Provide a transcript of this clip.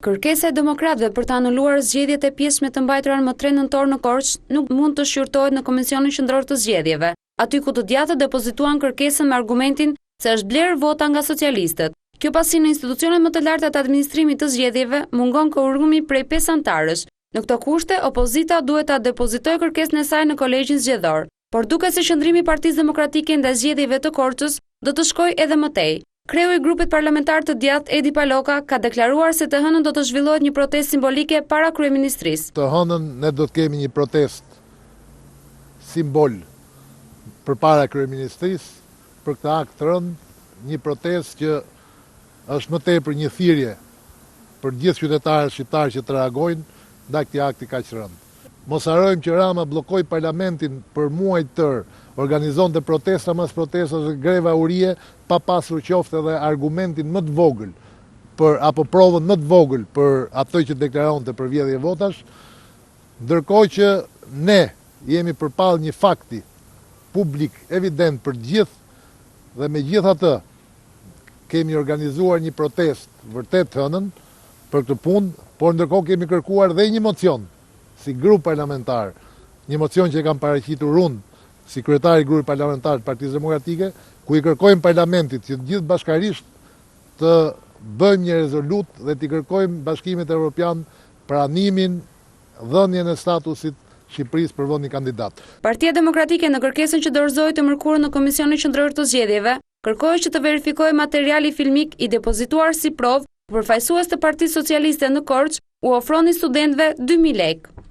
Kërkesa e demokratëve për të anuluar zgjedhjet e pjesëme të mbajtura më 3 nëntor në Korçë nuk mund të shqyrtohet në Komisionin Qendror të Zgjedhjeve, aty ku të djathtët depozituan kërkesën me argumentin se është blerë vota nga socialistët. Kjo pasi në institucionet më të larta të administrimit të zgjedhjeve mungon kvorumi prej 5 antarësh. Në këto kushte, opozita duhet ta depozitojë kërkesën e saj në kolegjin zgjedhor, por duket se qëndrimi i Partisë Demokratike ndaj zgjedhjeve të Korçës do të shkojë edhe më tej. Kreu i grupit parlamentar të djathtë Edi Paloka ka deklaruar se të hënën do të zhvillohet një protestë simbolike para kryeministrisë. Të hënën ne do të kemi një protestë simbol përpara kryeministrisë për këtë akt të rënd, një protestë që është më tepër një thirrje për gjithë qytetarët shqiptarë që të reagojnë ndaj këtij akti kaq rënd. Mos harrojmë që Rama bllokoi parlamentin për muaj të tërë, organizonte protesta mas protestës dhe greva urie pa pasur qoftë edhe argumentin më të vogël apo provën më të vogël për atë që deklaronte për vjedhje votash, ndërkohë që ne jemi përpall një fakti publik evident për gjithë dhe megjithatë kemi organizuar një protestë vërtet të hënën për këtë punë, por ndërkohë kemi kërkuar dhe një mocion si grup parlamentar, një mocion që kam paraqitur unë si kryetari i grupit parlamentar të Partisë Demokratike, ku i kërkojmë parlamentit që gjithë bashkarisht të bëjmë një rezolut dhe të kërkojmë Bashkimit Evropian pranimin, dhënien e statusit Shqipërisë për vendin kandidat. Partia Demokratike në kërkesën që dorëzoi të mërkurën në Komisionin Qendror të Zgjedhjeve, kërkoi që të verifikojë materiali filmik i depozituar si provë, përfaqësues të Partisë Socialiste në Korçë u ofroni studentëve 2000 lekë.